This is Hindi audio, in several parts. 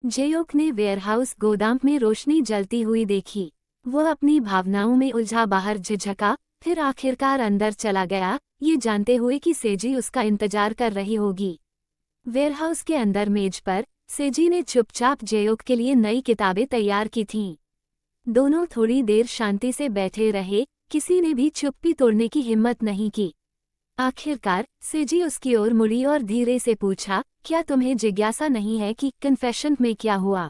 जेयोक ने वेयरहाउस गोदाम में रोशनी जलती हुई देखी। वह अपनी भावनाओं में उलझा बाहर झिझका, फिर आखिरकार अंदर चला गया, ये जानते हुए कि सेजी उसका इंतजार कर रही होगी। वेयरहाउस के अंदर मेज पर सेजी ने चुपचाप जेयोक के लिए नई किताबें तैयार की थीं। दोनों थोड़ी देर शांति से बैठे रहे, किसी ने भी चुप्पी तोड़ने की हिम्मत नहीं की। आखिरकार सेजी उसकी ओर मुड़ी और धीरे से पूछा, क्या तुम्हें जिज्ञासा नहीं है कि कन्फेशन में क्या हुआ?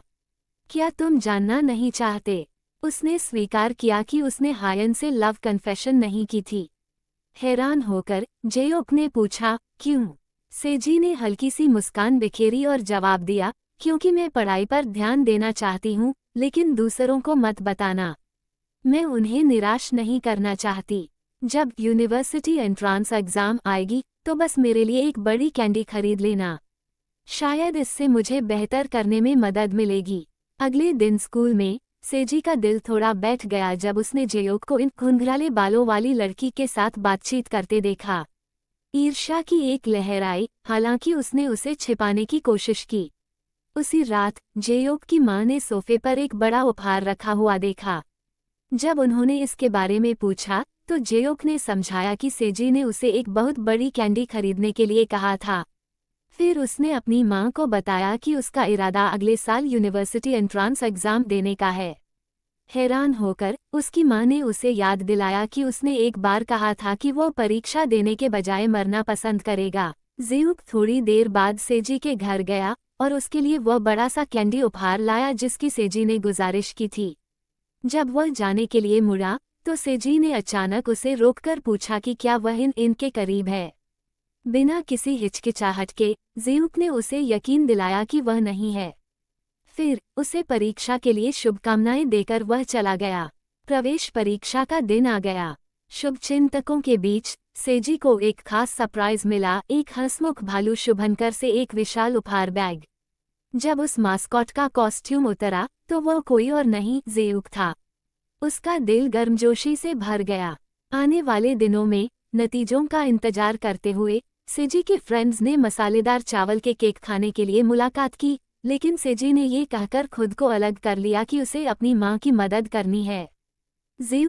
क्या तुम जानना नहीं चाहते? उसने स्वीकार किया कि उसने हायन से लव कन्फेशन नहीं की थी। हैरान होकर जेयोक ने पूछा, क्यों? सेजी ने हल्की सी मुस्कान बिखेरी और जवाब दिया, क्योंकि मैं पढ़ाई पर ध्यान देना चाहती हूँ, लेकिन दूसरों को मत बताना। मैं उन्हें निराश नहीं करना चाहती। जब यूनिवर्सिटी एंट्रांस एग्जाम आएगी तो बस मेरे लिए एक बड़ी कैंडी खरीद लेना। शायद इससे मुझे बेहतर करने में मदद मिलेगी। अगले दिन स्कूल में सेजी का दिल थोड़ा बैठ गया जब उसने जेयोक को इन घुंघराले बालों वाली लड़की के साथ बातचीत करते देखा। ईर्ष्या की एक लहर आई, हालांकि उसने उसे छिपाने की कोशिश की। उसी रात जेयोक की मां ने सोफे पर एक बड़ा उपहार रखा हुआ देखा। जब उन्होंने इसके बारे में पूछा तो जेयोक ने समझाया कि सेजी ने उसे एक बहुत बड़ी कैंडी खरीदने के लिए कहा था। फिर उसने अपनी मां को बताया कि उसका इरादा अगले साल यूनिवर्सिटी एंट्रांस एग्जाम देने का है। हैरान होकर उसकी मां ने उसे याद दिलाया कि उसने एक बार कहा था कि वो परीक्षा देने के बजाय मरना पसंद करेगा। जेयोक थोड़ी देर बाद सेजी के घर गया और उसके लिए वह बड़ा सा कैंडी उपहार लाया जिसकी सेजी ने गुजारिश की थी। जब वह जाने के लिए मुड़ा तो सेजी ने अचानक उसे रोककर पूछा कि क्या वह इनके करीब है। बिना किसी हिचकिचाहट के जेयोक ने उसे यकीन दिलाया कि वह नहीं है। फिर उसे परीक्षा के लिए शुभकामनाएं देकर वह चला गया। प्रवेश परीक्षा का दिन आ गया। शुभचिंतकों के बीच सेजी को एक खास सरप्राइज मिला, एक हंसमुख भालू शुभंकर से एक विशाल उपहार बैग। जब उस मास्कॉट का कॉस्ट्यूम उतरा तो वह कोई और नहीं जेयोक था। उसका दिल गर्मजोशी से भर गया। आने वाले दिनों में नतीजों का इंतजार करते हुए सेजी के फ्रेंड्स ने मसालेदार चावल के केक खाने के लिए मुलाकात की, लेकिन सेजी ने ये कहकर खुद को अलग कर लिया कि उसे अपनी मां की मदद करनी है। जेयोक